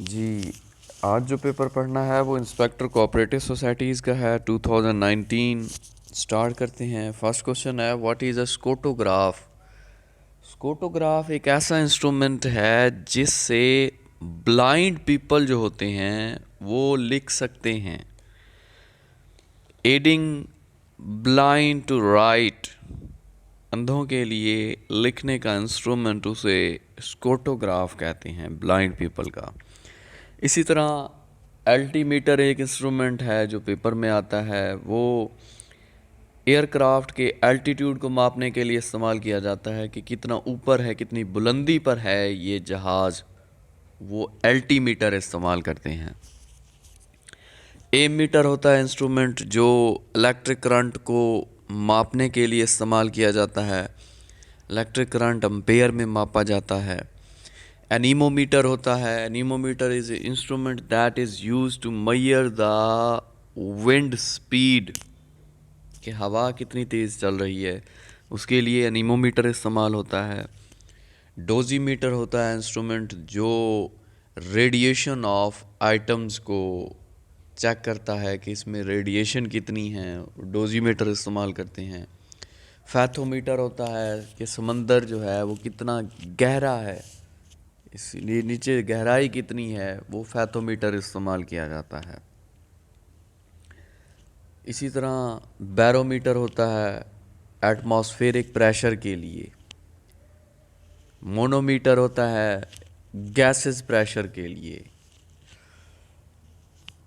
जी, आज जो पेपर पढ़ना है वो इंस्पेक्टर कोऑपरेटिव सोसाइटीज़ का है 2019। स्टार्ट करते हैं। फर्स्ट क्वेश्चन है, व्हाट इज़ अ स्कोटोग्राफ। स्कोटोग्राफ एक ऐसा इंस्ट्रूमेंट है जिससे ब्लाइंड पीपल जो होते हैं वो लिख सकते हैं। एडिंग ब्लाइंड टू राइट, अंधों के लिए लिखने का इंस्ट्रूमेंट उसे स्कोटोग्राफ कहते हैं, ब्लाइंड पीपल का। इसी तरह एल्टीमीटर एक इंस्ट्रूमेंट है जो पेपर में आता है। वो एयरक्राफ्ट के एल्टीट्यूड को मापने के लिए इस्तेमाल किया जाता है कि कितना ऊपर है, कितनी बुलंदी पर है ये जहाज़। वो एल्टीमीटर इस्तेमाल करते हैं। एमीटर होता है इंस्ट्रूमेंट जो इलेक्ट्रिक करंट को मापने के लिए इस्तेमाल किया जाता है। इलेक्ट्रिक करंट एम्पेयर में मापा जाता है। एनीमोमीटर होता है। Anemometer is instrument that is use to measure the wind speed, कि हवा कितनी तेज़ चल रही है, उसके लिए एनीमोमीटर इस्तेमाल होता है। डोजीमीटर होता है इंस्ट्रूमेंट जो रेडिएशन ऑफ आइटम्स को चेक करता है कि इसमें रेडिएशन कितनी है, डोजीमीटर इस्तेमाल करते हैं। फैथोमीटर होता है कि समंदर जो है वो कितना गहरा है, इसलिए नीचे गहराई कितनी है, वो फैथोमीटर इस्तेमाल किया जाता है। इसी तरह बैरोमीटर होता है एटमॉस्फेरिक प्रेशर के लिए। मोनोमीटर होता है गैसेस प्रेशर के लिए।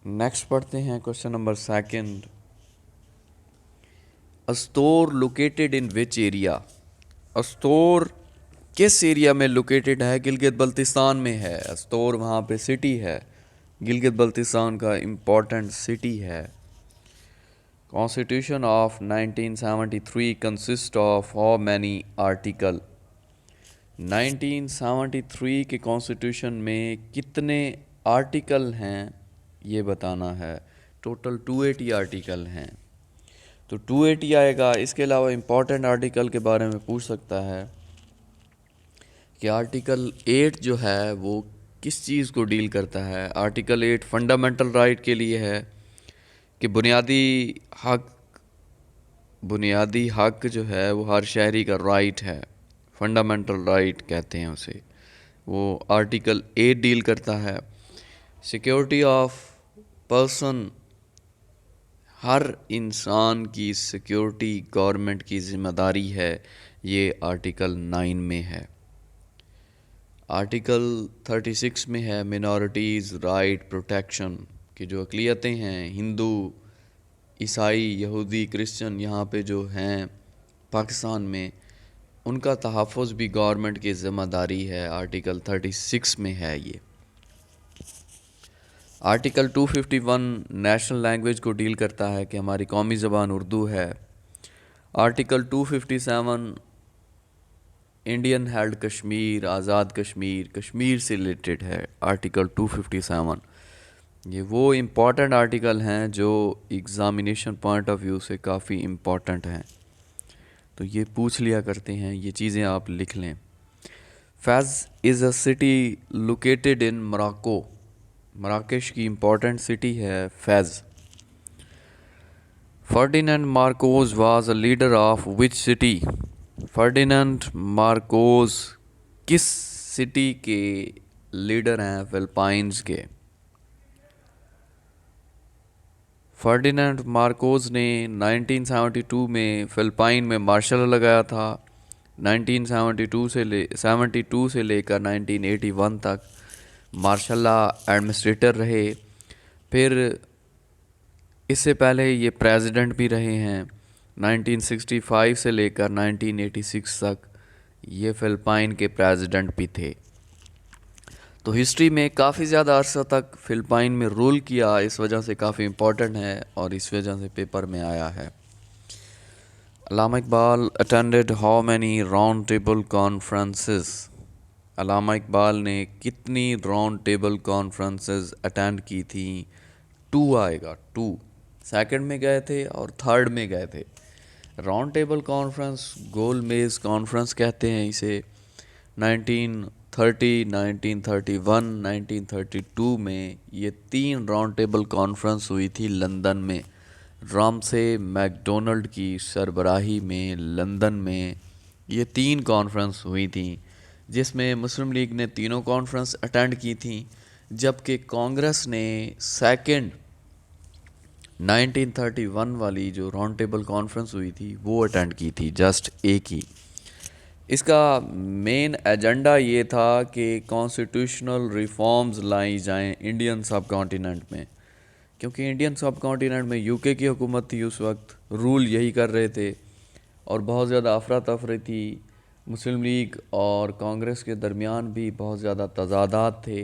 नेक्स्ट पढ़ते हैं question number second. A store located in which area. A store किस एरिया में लोकेटेड है? गिलगित बल्तिस्तान में है। स्टोर वहाँ पे सिटी है, गिलगित बल्तिस्तान का इम्पोर्टेंट सिटी है। Constitution of 1973 consist of how many article. 1973 के कॉन्स्टिट्यूशन में कितने आर्टिकल हैं ये बताना है। टोटल 280 आर्टिकल हैं, तो 280 आएगा। इसके अलावा इम्पोर्टेंट आर्टिकल के बारे में पूछ सकता है कि आर्टिकल 8 जो है वो किस चीज़ को डील करता है। आर्टिकल 8 फंडामेंटल राइट के लिए है कि बुनियादी हक जो है वो हर शहरी का राइट है, फंडामेंटल राइट कहते हैं उसे। वो आर्टिकल 8 डील करता है। सिक्योरिटी ऑफ पर्सन, हर इंसान की सिक्योरिटी गवर्नमेंट की ज़िम्मेदारी है, ये आर्टिकल 9 में है। आर्टिकल 36 में है मिनॉरिटीज़ राइट प्रोटेक्शन, कि जो अक़लियतें हैं, हिंदू, ईसाई, यहूदी, क्रिश्चियन यहाँ पे जो हैं पाकिस्तान में, उनका तहफ़्फ़ुज़ भी गवर्नमेंट की ज़िम्मेदारी है। आर्टिकल 36 में है ये। आर्टिकल 251 नेशनल लैंग्वेज को डील करता है कि हमारी कौमी ज़बान उर्दू है। Article 257 Indian held Kashmir, Azad Kashmir, Kashmir से रिलेटेड है। आर्टिकल 257 ये वो इम्पॉर्टेंट आर्टिकल हैं जो एग्ज़ामिनेशन पॉइंट ऑफ व्यू से काफ़ी इम्पॉर्टेंट हैं, तो ये पूछ लिया करते हैं, ये चीज़ें आप लिख लें। Fez is a city located in Morocco. Marrakesh की इम्पॉर्टेंट सिटी है Fez. Ferdinand Marcos was a leader of which city. Ferdinand Marcos किस सिटी के लीडर हैं? फिलिपाइंस के। फर्डिनेंड मार्कोस ने 1972 में फिलिपाइन में मार्शल लगाया था। 1972 से लेकर 1981 तक मार्शल एडमिनिस्ट्रेटर रहे। फिर इससे पहले ये प्रेसिडेंट भी रहे हैं। 1965 से लेकर 1986 तक ये फिलिपाइन के प्रेसिडेंट भी थे। तो हिस्ट्री में काफ़ी ज़्यादा अरसा तक फिलिपाइन में रूल किया, इस वजह से काफ़ी इम्पोर्टेंट है और इस वजह से पेपर में आया है। Allama Iqbal attended how many round table conferences. Allama Iqbal ने कितनी राउंड टेबल कॉन्फ्रेंसेस अटेंड की थी? 2 आएगा, 2। सेकंड में गए थे और थर्ड में गए थे। राउंड टेबल कॉन्फ्रेंस, गोल मेज़ कॉन्फ्रेंस कहते हैं इसे। 1930, 1931, 1932 में ये 3 राउंड टेबल कॉन्फ्रेंस हुई थी लंदन में। रामसे मैकडोनल्ड की सरबराही में लंदन में ये 3 कॉन्फ्रेंस हुई थी, जिसमें मुस्लिम लीग ने तीनों कॉन्फ्रेंस अटेंड की थी, जबकि कांग्रेस ने सेकंड 1931 वाली जो राउंड टेबल कॉन्फ्रेंस हुई थी वो अटेंड की थी, जस्ट एक ही। इसका मेन एजेंडा ये था कि कॉन्स्टिट्यूशनल रिफॉर्म्स लाई जाएं इंडियन सब कॉन्टिनेंट में, क्योंकि इंडियन सब कॉन्टिनेंट में यूके की हुकूमत थी उस वक्त, रूल यही कर रहे थे और बहुत ज़्यादा अफरा तफरी थी। मुस्लिम लीग और कांग्रेस के दरमियान भी बहुत ज़्यादा तजादात थे,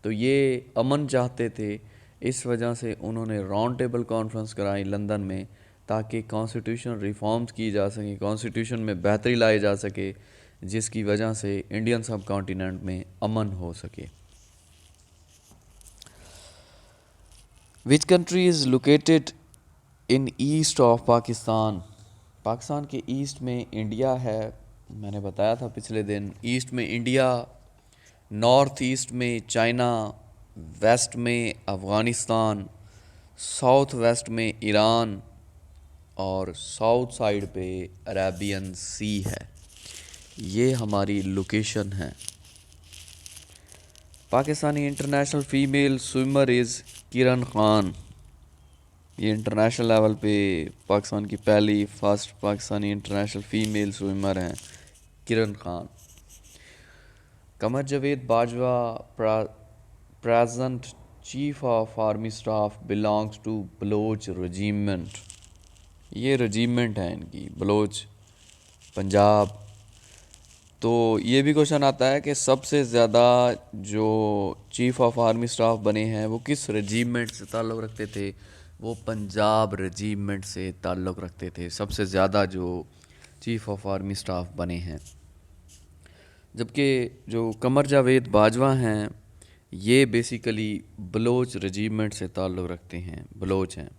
तो ये अमन चाहते थे। इस वजह से उन्होंने राउंड टेबल कॉन्फ्रेंस कराई लंदन में, ताकि कॉन्स्टिट्यूशन रिफॉर्म्स की जा सकें, कॉन्स्टिट्यूशन में बेहतरी लाई जा सके, जिसकी वजह से इंडियन सब कॉन्टिनेंट में अमन हो सके। Which country is located in east of Pakistan? Pakistan के ईस्ट में इंडिया है, मैंने बताया था पिछले दिन। ईस्ट में इंडिया, नॉर्थ ईस्ट में चाइना, वेस्ट में अफ़गानिस्तान, साउथ वेस्ट में ईरान और साउथ साइड पे अरेबियन सी है। ये हमारी लोकेशन है। Pakistani international female swimmer is Kiran Khan. ये इंटरनेशनल लेवल पे पाकिस्तान की पहली first Pakistani international female swimmer हैं Kiran Khan. Qamar Javed Bajwa present chief of army staff belongs to Baloch regiment. ये रेजिमेंट है इनकी, बलोच पंजाब। तो ये भी क्वेश्चन आता है कि सबसे ज़्यादा जो चीफ़ ऑफ आर्मी स्टाफ बने हैं वो किस रेजिमेंट से ताल्लुक़ रखते थे? वो पंजाब रेजिमेंट से ताल्लुक़ रखते थे, सबसे ज़्यादा जो चीफ़ ऑफ आर्मी स्टाफ बने हैं। जबकि जो कमर जावेद बाजवा हैं ये बेसिकली बलोच रेजिमेंट से ताल्लुक़ रखते हैं, बलोच हैं।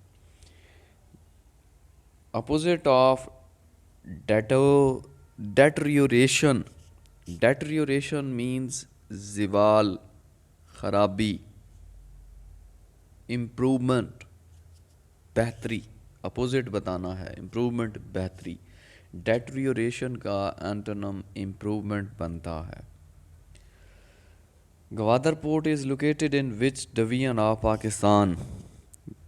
Opposite of deterioration. Deterioration means ज़वाल, ख़राबी, इम्प्रूवमेंट, बेहतरी। अपोजिट बताना है, इम्प्रूवमेंट बेहतरी। डेटरियोरेशन का एंटोनिम इम्प्रूवमेंट बनता है। Gwadar port is located in which division of Pakistan?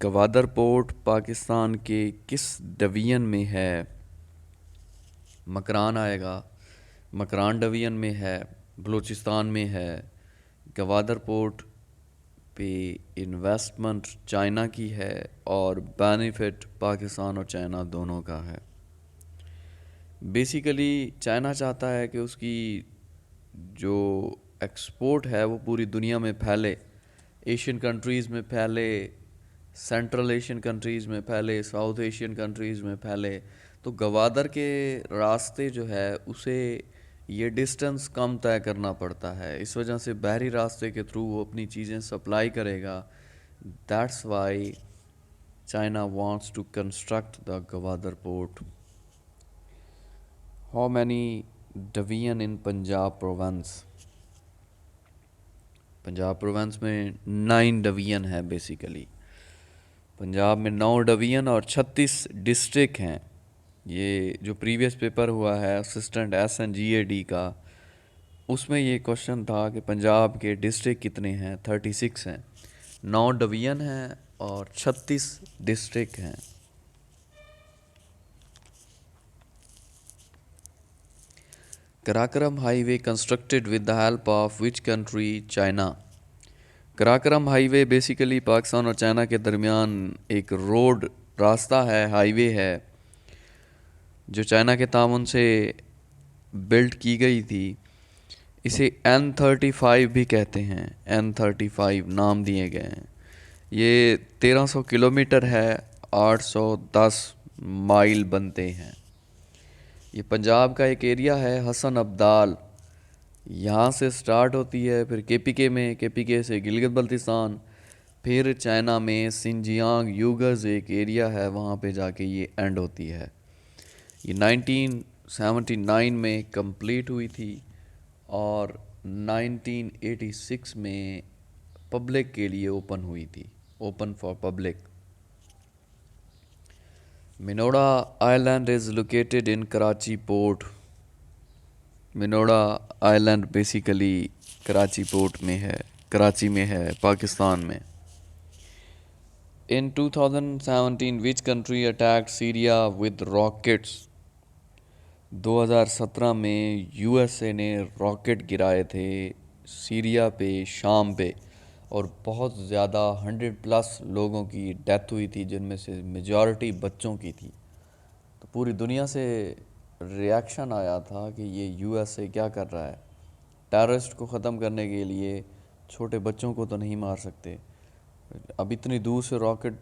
Gwadar port Pakistan के किस डिवीजन में है? मकरान आएगा, मकरान डिवीजन में है, बलूचिस्तान में है। गवादर पोर्ट पे इन्वेस्टमेंट चाइना की है और बेनिफिट पाकिस्तान और चाइना दोनों का है। बेसिकली चाइना चाहता है कि उसकी जो एक्सपोर्ट है वो पूरी दुनिया में फैले, एशियन कंट्रीज़ में फैले, सेंट्रल एशियन कंट्रीज़ में फैले, साउथ एशियन कंट्रीज़ में फैले। तो गवादर के रास्ते जो है उसे ये डिस्टेंस कम तय करना पड़ता है, इस वजह से बहरी रास्ते के थ्रू वो अपनी चीज़ें सप्लाई करेगा। That's why China wants to construct the Gwadar port. How many division in Punjab province? Punjab province में 9 डिवीजन है। बेसिकली पंजाब में 9 डिवीजन और 36 डिस्ट्रिक्ट हैं। ये जो प्रीवियस पेपर हुआ है असिस्टेंट SNGAD का, उसमें ये क्वेश्चन था कि पंजाब के डिस्ट्रिक्ट कितने हैं? 36 हैं। 9 डिवीजन हैं और 36 डिस्ट्रिक्ट हैं। Karakoram highway constructed with the help of which country? China. Karakoram highway basically Pakistan और चाइना के दरमियान एक रोड रास्ता है, हाईवे है, जो चाइना के तामुन से बिल्ड की गई थी। इसे N35 भी कहते हैं, N35 नाम दिए गए हैं। ये 1300 किलोमीटर है, 810 माइल बनते हैं। ये पंजाब का एक एरिया है, हसन अब्दाल, यहाँ से स्टार्ट होती है, फिर KPK में, KPK से गिलगित बल्तिस्तान, फिर चाइना में सिंजियांग यूगर्स एक एरिया है, वहाँ पे जाके ये एंड होती है। ये 1979 में कंप्लीट हुई थी और 1986 में पब्लिक के लिए ओपन हुई थी, open for public. Manora island is located in Karachi port. Manora island basically Karachi port में है, कराची में है, पाकिस्तान में। In 2017 which country attacked Syria with rockets. 2017 में यूएसए ने रॉकेट गिराए थे सीरिया पे, शाम पे, और बहुत ज़्यादा 100+ लोगों की डेथ हुई थी, जिनमें से मेजॉरिटी बच्चों की थी। तो पूरी दुनिया से रिएक्शन आया था कि ये यूएसए क्या कर रहा है। टेररिस्ट को ख़त्म करने के लिए छोटे बच्चों को तो नहीं मार सकते। अब इतनी दूर से रॉकेट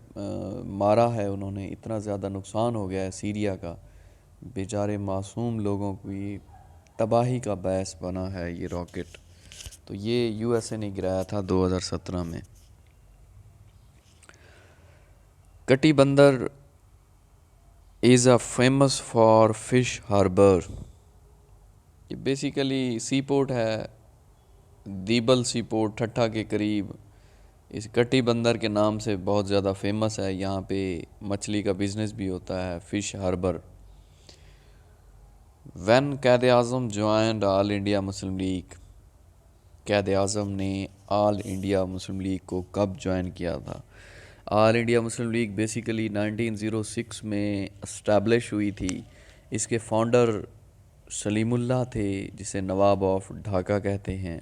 मारा है उन्होंने, इतना ज़्यादा नुकसान हो गया है सीरिया का, बेचारे मासूम लोगों की तबाही का बायस बना है ये रॉकेट। तो ये यूएसए ने गिराया था 2017 में। Keti Bandar is a famous for fish harbour. ये बेसिकली सी पोर्ट है, दीबल सी पोर्ट ठट्ठा के करीब। इस कटी बंदर के नाम से बहुत ज़्यादा फेमस है, यहाँ पे मछली का बिज़नेस भी होता है, fish harbour. When Quaid Azam joined All India Muslim League. Quaid Azam ने ऑल इंडिया मुस्लिम लीग को कब ज्वाइन किया था? All India Muslim league basically 1906 में इस्टेब्लिश हुई थी। इसके फाउंडर सलीमुल्लाह थे, जिसे नवाब ऑफ ढाका कहते हैं।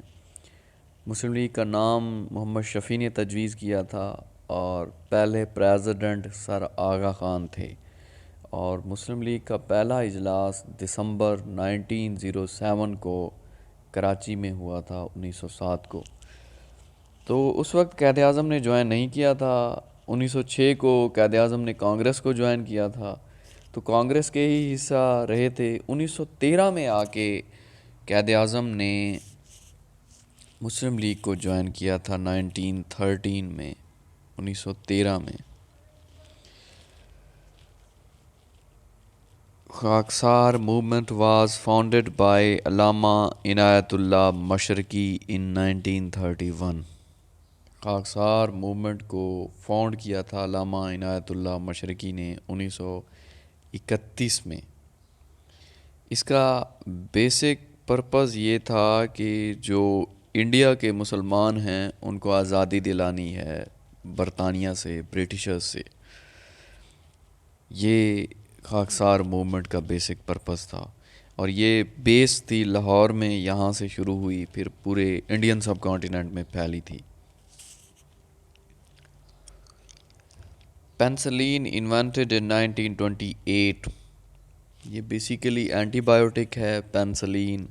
मुस्लिम लीग का नाम मोहम्मद शफ़ी ने तजवीज़ किया था, और पहले प्रेसिडेंट सर आगा ख़ान थे। और मुस्लिम लीग का पहला इजलास दिसंबर 1907 को कराची में हुआ था, 1907 को। तो उस वक्त कैद आज़म ने ज्वाइन नहीं किया था। 1906 को कैद आज़म ने कांग्रेस को ज्वाइन किया था, तो कांग्रेस के ही हिस्सा रहे थे। 1913 में आके कैद आज़म ने मुस्लिम लीग को ज्वाइन किया था 1913 में, 1913 में। Khaksar movement was founded by Allama Inayatullah Mashriqi in 1931। Khaksar movement को फाउंड किया था अल्लामा इनायतुल्लाह मशरकी ने 1931 में। इसका बेसिक पर्पज़ ये था कि जो इंडिया के मुसलमान हैं उनको आज़ादी दिलानी है बरतानिया से, ब्रिटिशर्स से। ये खाकसार मूवमेंट का बेसिक पर्पज़ था, और ये बेस थी लाहौर में, यहाँ से शुरू हुई, फिर पूरे इंडियन सब कॉन्टिनेंट में फैली थी। Penicillin invented in 1928। ये बेसिकली एंटीबायोटिक है पेंसिलिन,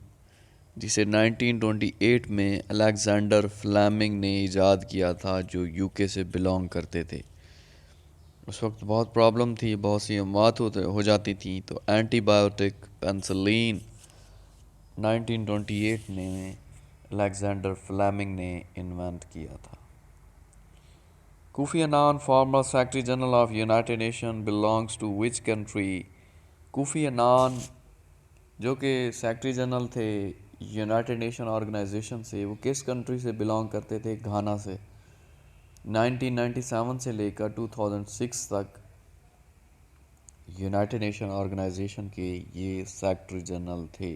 जिसे 1928 में अलेक्जेंडर फ्लेमिंग ने इजाद किया था, जो यूके से बिलोंग करते थे। उस वक्त बहुत प्रॉब्लम थी, बहुत सी अमवात हो जाती थी, तो एंटीबायोटिक पेंसिलिन 1928 में अलेक्जेंडर फ्लेमिंग ने इन्वेंट किया था। Kofi Annan former secretary general of United Nation belongs to which country. Kofi Annan जो कि सेक्रेटरी जनरल थे यूनाइटेड नेशन ऑर्गेनाइजेशन से, वो किस कंट्री से बिलोंग करते थे? घाना से। 1997 से लेकर 2006 तक यूनाइटेड नेशन ऑर्गेनाइजेशन के ये सेक्रेटरी जनरल थे।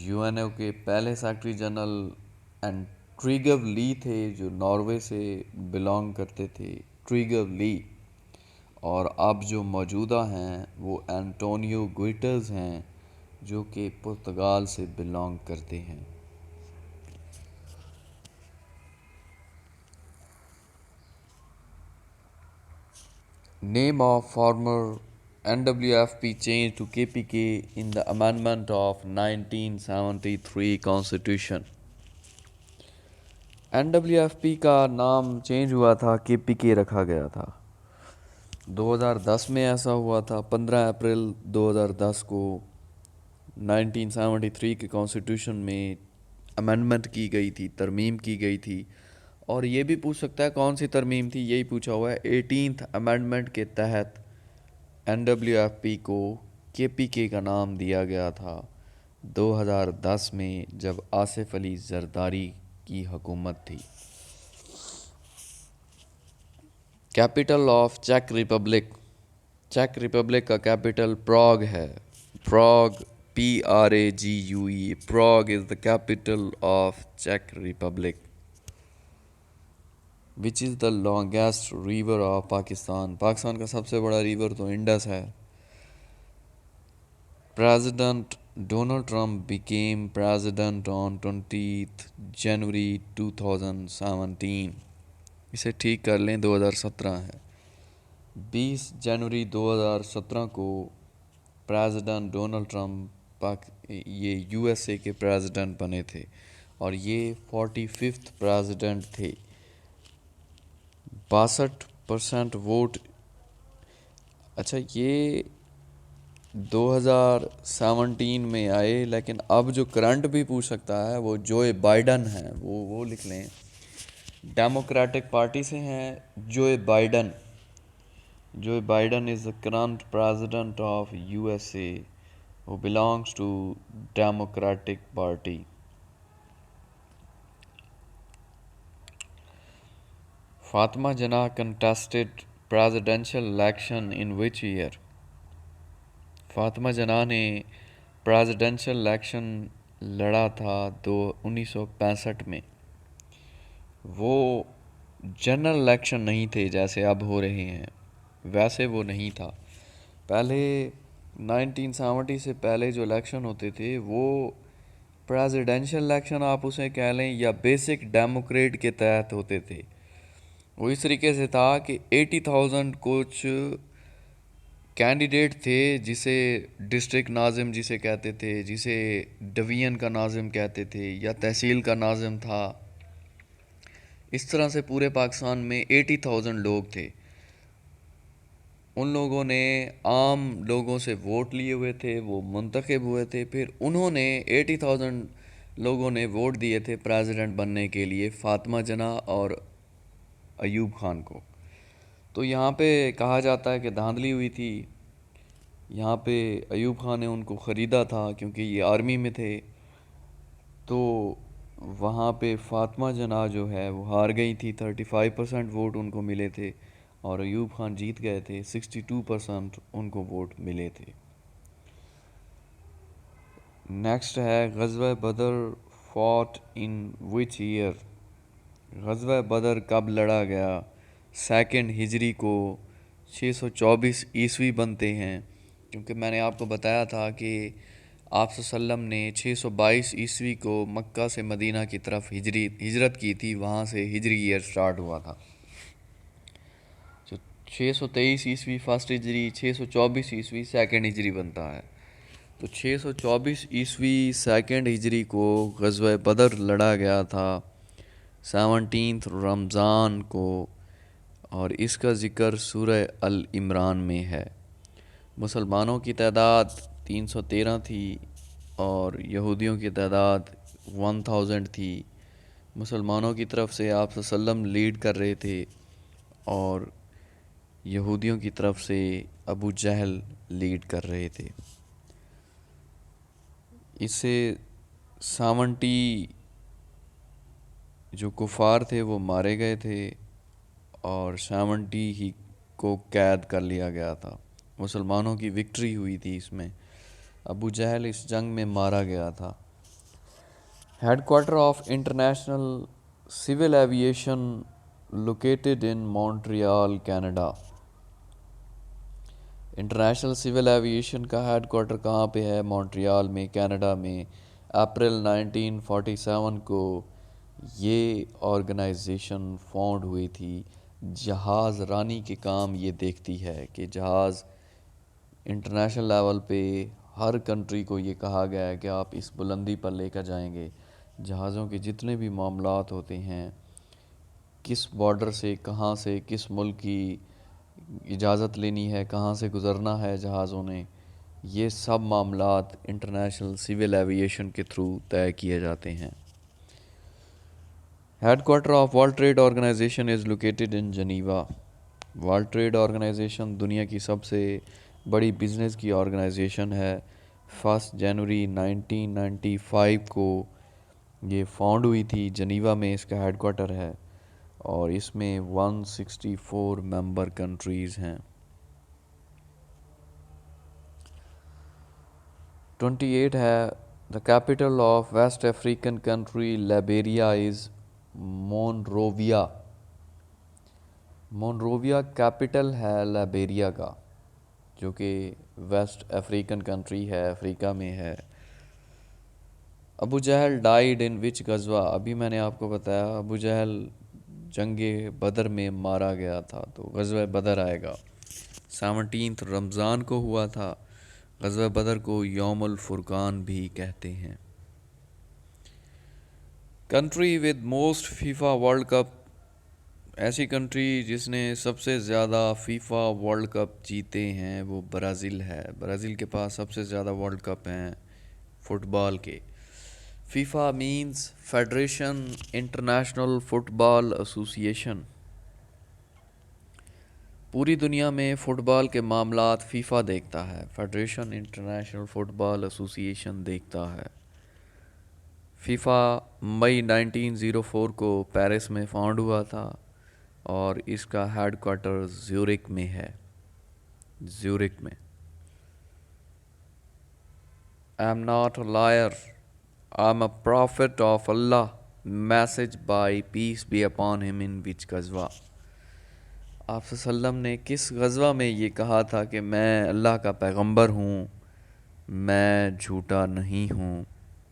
यूएनओ के पहले सेक्रेटरी जनरल एंड ट्रिगव ली थे, जो नॉर्वे से बिलोंग करते थे, ट्रिगव ली। और अब जो मौजूदा हैं वो एंटोनियो गुइटर्स हैं, जो कि पुर्तगाल से बिलोंग करते हैं। Name of former NWFP change to KPK in the amendment of 1973 constitution. NWFP का नाम चेंज हुआ था, KPK रखा गया था। 2010 में ऐसा हुआ था। 15 अप्रैल 2010 को 1973 के कॉन्स्टिट्यूशन में अमेंडमेंट की गई थी, तरमीम की गई थी। और ये भी पूछ सकता है कौन सी तरमीम थी, यही पूछा हुआ है। 18th अमेंडमेंट के तहत NWFP को KPK का नाम दिया गया था, 2010 में जब आसिफ अली जरदारी की हुकूमत थी। कैपिटल ऑफ चेक रिपब्लिक, चेक रिपब्लिक का कैपिटल प्राग है। Prague, PRAGUE, Prague is the capital of चेक Republic. Which is the longest river of Pakistan, Pakistan का सबसे बड़ा रिवर तो इंडस है। President Donald Trump became president on 20 January 2017। इसे ठीक कर लें, 2017 है। 20 जनवरी 2017 को प्रेसिडेंट डोनाल्ड ट्रंप ये USA के प्रेसिडेंट बने थे और ये 45th प्रेसिडेंट थे। 62% वोट। अच्छा, ये 2017 में आए, लेकिन अब जो करंट भी पूछ सकता है वो जोए बाइडन है, वो लिख लें। डेमोक्रेटिक पार्टी से हैं Joe Biden. Joe Biden is the current president of USA who belongs to Democratic Party. Fatima Jinnah contested presidential election in which year? Fatima जना ने प्रेसिडेंशियल इलेक्शन लड़ा था 1965 में। वो जनरल इलेक्शन नहीं थे जैसे अब हो रहे हैं, वैसे वो नहीं था। पहले 1970 से पहले जो इलेक्शन होते थे वो प्रेसिडेंशियल इलेक्शन आप उसे कह लें या बेसिक डेमोक्रेट के तहत होते थे। वो इस तरीके से था कि 80,000 कुछ कैंडिडेट थे, जिसे डिस्ट्रिक्ट नाजिम जिसे कहते थे, जिसे डिवीजन का नाजिम कहते थे या तहसील का नाजिम था। इस तरह से पूरे पाकिस्तान में 80,000 लोग थे। उन लोगों ने आम लोगों से वोट लिए हुए थे, वो मुंतखब हुए थे, फिर उन्होंने 80,000 लोगों ने वोट दिए थे प्रेसिडेंट बनने के लिए फातिमा जना और अयूब खान को। तो यहाँ पे कहा जाता है कि धांधली हुई थी। यहाँ पे अयूब खान ने उनको ख़रीदा था क्योंकि ये आर्मी में थे। तो वहाँ पे फातिमा जना जो है वो हार गई थी, 35% वोट उनको मिले थे और अयूब खान जीत गए थे, 62% उनको वोट मिले थे। नेक्स्ट है ग़ज़वा बदर फॉट इन विच ईयर? ग़ज़वा बदर कब लड़ा गया? 2 हिजरी को 624 ईस्वी बनते हैं, क्योंकि मैंने आपको बताया था कि आप सल्लम ने 622 ईस्वी को मक्का से मदीना की तरफ हिजरत की थी, वहाँ से हिजरी ईयर स्टार्ट हुआ था। तो 623 ईस्वी फर्स्ट हिजरी, 624 ईस्वी सेकंड हिजरी बनता है। तो 624 ईस्वी सेकंड हिजरी को ग़ज़वा बदर लड़ा गया था 17 रमज़ान को, और इसका ज़िक्र सूरह अल इमरान में है। मुसलमानों की तादाद 313 थी और यहूदियों की तादाद 1000 थी। मुसलमानों की तरफ से आप सल्लम लीड कर रहे थे और यहूदियों की तरफ से अबू जहल लीड कर रहे थे। इससे 70 जो कुफार थे वो मारे गए थे और 70 ही को कैद कर लिया गया था। मुसलमानों की विक्ट्री हुई थी इसमें। अबू जहल इस जंग में मारा गया था। Headquarter of international civil aviation located in Montreal, Canada. International civil aviation का हेडक्वार्टर कहाँ पे है? मॉन्ट्रियल में, कनाडा में। अप्रैल 1947 को ये ऑर्गेनाइजेशन फाउंड हुई थी। जहाज़ रानी के काम ये देखती है कि जहाज़ इंटरनेशनल लेवल पे हर कंट्री को ये कहा गया है कि आप इस बुलंदी पर लेकर जाएंगे। जहाज़ों के जितने भी मामलात होते हैं, किस बॉर्डर से, कहाँ से, किस मुल्क की इजाज़त लेनी है, कहाँ से गुज़रना है जहाज़ों ने, ये सब मामलात इंटरनेशनल सिविल एविएशन के थ्रू तय किए जाते हैं। Headquarter of world trade organization is located in Geneva. World trade organization दुनिया की सबसे बड़ी बिज़नेस की ऑर्गेनाइजेशन है। 1 जनवरी 1995 को ये फाउंड हुई थी, जनीवा में इसका हेडक्वार्टर है और इसमें 164 मेंबर कंट्रीज़ हैं। 28 है, the capital of West African country Liberia is Monrovia. Monrovia capital है लाइबेरिया का, जो कि वेस्ट अफ्रीकन कंट्री है, अफ्रीका में है। अबू जहल डाइड इन विच गज़वा, अभी मैंने आपको बताया अबू जहल जंगे बदर में मारा गया था, तो गज़वा बदर आएगा। 17 रमज़ान को हुआ था। गज़वा बदर को यौमुल फुरकान भी कहते हैं। Country with most FIFA world cup, ऐसी कंट्री जिसने सबसे ज़्यादा फीफा वर्ल्ड कप जीते हैं वो ब्राज़ील है। ब्राज़ील के पास सबसे ज़्यादा वर्ल्ड कप हैं फुटबॉल के। FIFA means federation international football association. पूरी दुनिया में फ़ुटबॉल के मामलात फीफा देखता है, फेडरेशन इंटरनेशनल फ़ुटबॉल एसोसिएशन देखता है। फीफा मई 1904 को पेरिस में फाउंड हुआ था और इसका हेडक्वार्टर ज्यूरिक में है, ज्यूरिक में। I am not a liar, I am a prophet of Allah, message by peace be upon him in which गज़वा। आप सल्लम ने किस गज़वा में ये कहा था कि मैं अल्लाह का पैगंबर हूँ, मैं झूठा नहीं हूँ?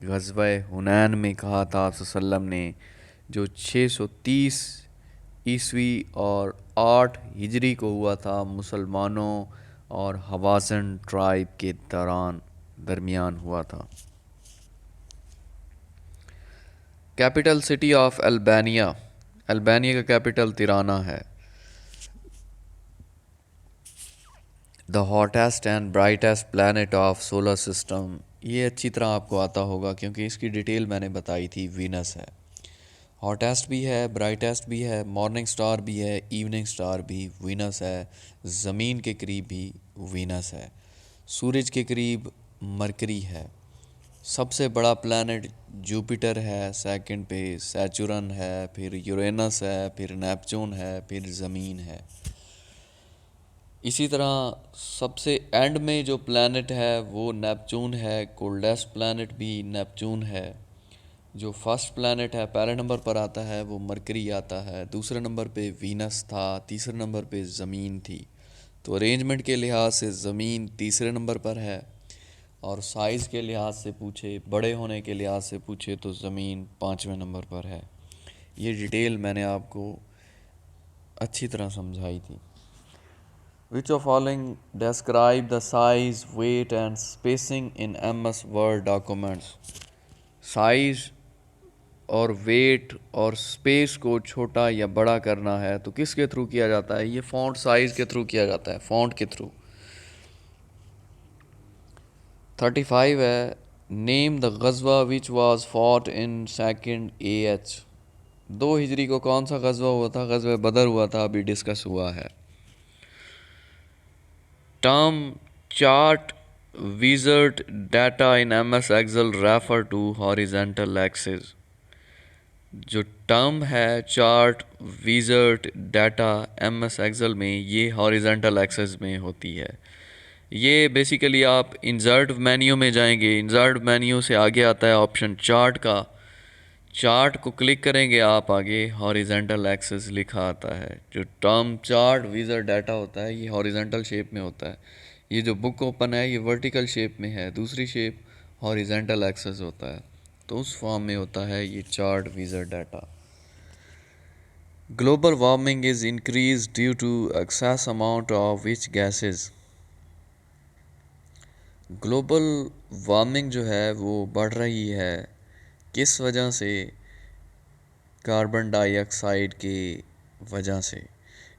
गज़वा हुनैन में कहा था आप सल्लम ने, जो 630 ईस्वी और 8 हिजरी को हुआ था, मुसलमानों और हवाज़न ट्राइब के दरमियान हुआ था। Capital city of Albania, Albania का कैपिटल तिराना है। The hottest and brightest planet of solar system, ये अच्छी तरह आपको आता होगा क्योंकि इसकी डिटेल मैंने बताई थी, वीनस है। हॉटेस्ट भी है, ब्राइटेस्ट भी है, मॉर्निंग स्टार भी है, इवनिंग स्टार भी वीनस है। ज़मीन के करीब भी वीनस है, सूरज के करीब मरकरी है। सबसे बड़ा प्लैनेट जुपिटर है, सेकंड पे सैचुरन है, फिर यूरेनस है, फिर नेपच्यून है, फिर ज़मीन है। इसी तरह सबसे एंड में जो प्लैनेट है वो नेपच्यून है, कोल्डेस्ट प्लैनेट भी नेपच्यून है। जो फर्स्ट प्लैनेट है पहले नंबर पर आता है वो मरकरी आता है, दूसरे नंबर पे वीनस था, तीसरे नंबर पे ज़मीन थी। तो अरेंजमेंट के लिहाज से ज़मीन तीसरे नंबर पर है और साइज़ के लिहाज से पूछे, बड़े होने के लिहाज से पूछे तो ज़मीन 5वें नंबर पर है। ये डिटेल मैंने आपको अच्छी तरह समझाई थी। Which of following describe the size, weight and spacing in MS Word documents? Size और वेट और स्पेस को छोटा या बड़ा करना है तो किसके थ्रू किया जाता है? ये फ़ॉन्ट साइज के थ्रू किया जाता है, फ़ॉन्ट के थ्रू। 35 है, नेम द गज़वा which was fought in second AH। 2 हिजरी को कौन सा गज़वा हुआ था? गज़वा बदर हुआ था, अभी डिस्कस हुआ है। Term chart wizard data in MS Excel refer to horizontal axis। जो टर्म है chart wizard data MS Excel में, ये हॉरिजेंटल एक्सेस में होती है। ये बेसिकली आप इंसर्ट मेन्यू में जाएंगे, इंसर्ट मेन्यू से आगे आता है ऑप्शन चार्ट का, चार्ट को क्लिक करेंगे आप, आगे हॉरिजेंटल एक्सेस लिखा आता है। जो टर्म चार्ट विज़र्ड डाटा होता है ये हॉरिजेंटल शेप में होता है। ये जो बुक ओपन है ये वर्टिकल शेप में है, दूसरी शेप हॉरिजेंटल एक्सेस होता है, तो उस फॉर्म में होता है ये chart wizard data. Global warming is increase due to excess amount of which gases. Global warming जो है वो बढ़ रही है किस वजह से? कार्बन डाइऑक्साइड की वजह से।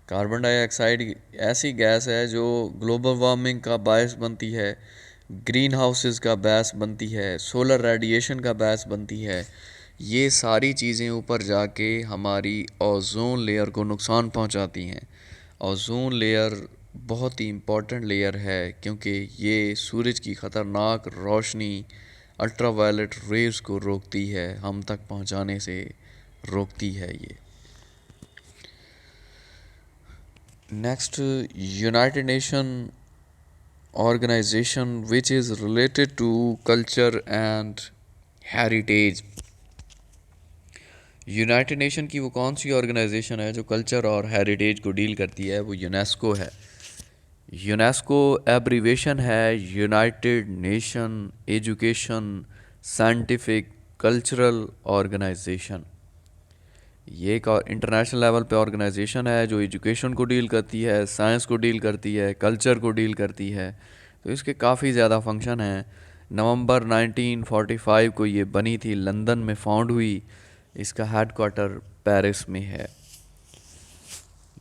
कार्बन डाइऑक्साइड ऐसी गैस है जो ग्लोबल वार्मिंग का बायस बनती है, ग्रीन हाउसेस का बायस बनती है, सोलर रेडिएशन का बायस बनती है। ये सारी चीज़ें ऊपर जाके हमारी ओजोन लेयर को नुकसान पहुंचाती हैं। ओजोन लेयर बहुत ही इम्पोर्टेंट लेयर है, क्योंकि ये सूरज की ख़तरनाक रोशनी अल्ट्रावायलेट रेज़ को रोकती है, हम तक पहुंचाने से रोकती है ये। Next, United Nation organization which is related to culture and heritage. United Nation की वो कौन सी ऑर्गेनाइजेशन है जो कल्चर और हेरिटेज को डील करती है? वो यूनेस्को है। यूनेस्को एब्रीवेशन है United Nation education scientific cultural organization. ये एक इंटरनेशनल लेवल पे ऑर्गेनाइजेशन है जो एजुकेशन को डील करती है, साइंस को डील करती है, कल्चर को डील करती है। तो इसके काफ़ी ज़्यादा फंक्शन हैं। नवंबर 1945 को ये बनी थी, लंदन में फाउंड हुई। इसका हेडक्वार्टर पेरिस में है।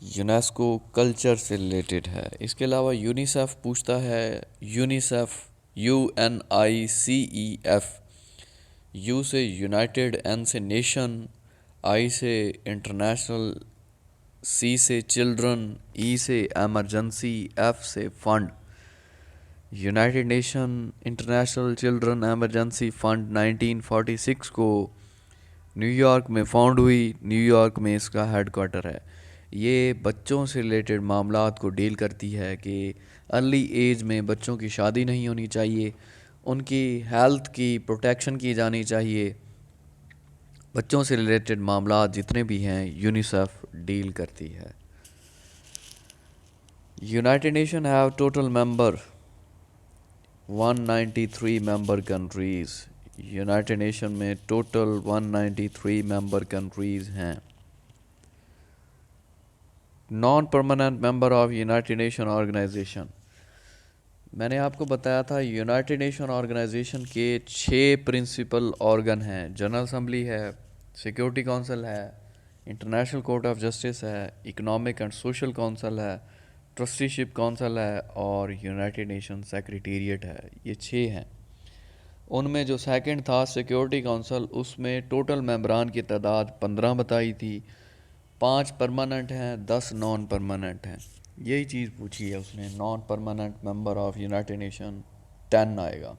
यूनेस्को कल्चर से रिलेटेड है। इसके अलावा यूनिसेफ पूछता है। यूनिसेफ UNICEF, यू से यूनाइटेड, एन से नेशन, आई से इंटरनेशनल, सी से चिल्ड्रन, ई से एमरजेंसी, एफ से fund. United nation international children emergency fund 1946 को न्यूयॉर्क में फाउंड हुई। न्यूयॉर्क में इसका हेडक्वार्टर है। ये बच्चों से रिलेटेड मामलात को डील करती है कि अर्ली एज में बच्चों की शादी नहीं होनी चाहिए, उनकी हेल्थ की प्रोटेक्शन की जानी चाहिए। बच्चों से रिलेटेड मामलात जितने भी हैं यूनिसेफ डील करती है। United Nation have total member 193 member countries. United Nation में टोटल 193 मेंबर कंट्रीज़ हैं। Non permanent member of United Nation organization. मैंने आपको बताया था यूनाइटेड नेशन ऑर्गेनाइजेशन के 6 प्रिंसिपल ऑर्गन हैं। जनरल असेंबली है, सिक्योरिटी काउंसिल है, इंटरनेशनल कोर्ट ऑफ जस्टिस है, इकोनॉमिक एंड सोशल काउंसिल है, ट्रस्टीशिप काउंसिल है और यूनाइटेड नेशन सेक्रेटेरिएट है। ये 6 हैं। उनमें जो सेकंड था सिक्योरिटी काउंसिल, उसमें टोटल मेंबरान की तादाद 15 बताई थी। 5 परमानेंट हैं, 10 नॉन परमानेंट हैं। यही चीज़ पूछी है उसने। Non permanent member of United nation 10 आएगा।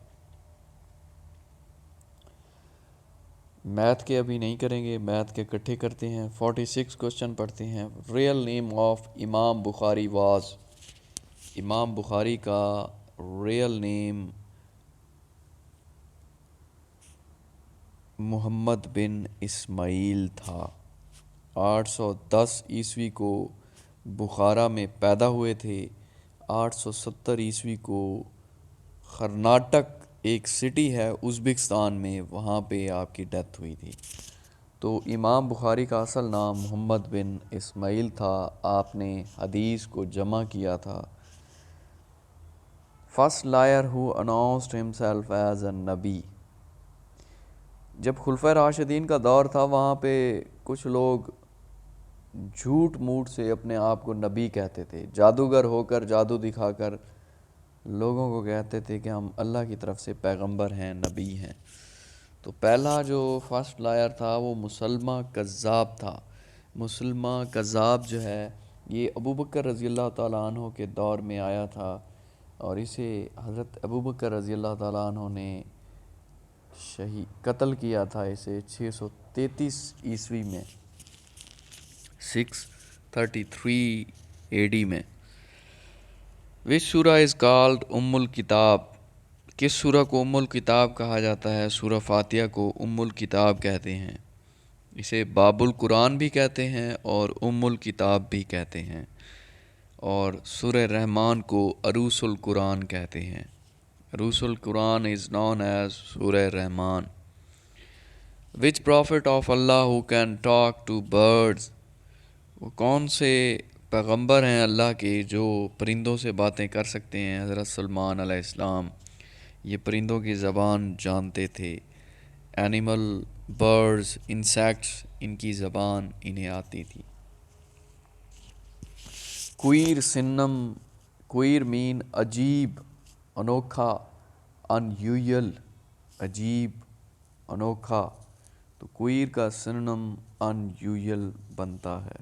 मैथ के अभी नहीं करेंगे, मैथ के इकट्ठे करते हैं। 46 क्वेश्चन पढ़ते हैं। रियल नेम ऑफ इमाम बुखारी वाज। इमाम बुखारी का रियल नेम मोहम्मद बिन इस्माइल था। 810 ईस्वी को बुखारा में पैदा हुए थे। 870 ईस्वी को कर्नाटक एक सिटी है उज़्बेकिस्तान में, वहाँ पे आपकी डेथ हुई थी। तो इमाम बुखारी का असल नाम मोहम्मद बिन इस्माइल था। आपने हदीस को जमा किया था। First liar who announced himself as a नबी। जब खुलफा राशिदीन का दौर था, वहाँ पे कुछ लोग झूठ मूठ से अपने आप को नबी कहते थे। जादूगर होकर, जादू दिखाकर लोगों को कहते थे कि हम अल्लाह की तरफ से पैगंबर हैं, नबी हैं। तो पहला जो फर्स्ट लायर था वो मुसलमा कज़्ज़ाब था। मुसलमा कज़्ज़ाब जो है ये अबू बकर रज़ी अल्लाह ताला अन्हो के दौर में आया था और इसे हज़रत अबू बकर रज़ी अल्लाह ताला अन्हो ने कत्ल किया था इसे 633 ईस्वी में, 633 AD में। विच सूरा इज़ कॉल्ड उम्मुल किताब। किस सूरा को उम्मुल किताब कहा जाता है? सूरा फातिहा को उम्मुल किताब कहते हैं। इसे बाबुल कुरान भी कहते हैं और उम्मुल किताब भी कहते हैं। और सूरा रहमान को अरूसुल कुरान कहते हैं। अरूसुल Quran is known as Surah Rahman. Which prophet of Allah who can talk to birds. वो कौन से पैगंबर हैं अल्लाह के जो परिंदों से बातें कर सकते हैं? हज़रत सलमान अलैहिस्सलाम ये परिंदों की ज़बान जानते थे। एनिमल, बर्ड्स, इंसेक्ट्स, इनकी ज़बान इन्हें आती थी। क्वीर सिन्नम। क्वीर मीन अजीब, अनोखा, अनयूजुअल, अजीब, अनोखा। तो क्वीर का सिनोनिम अनयूजुअल बनता है।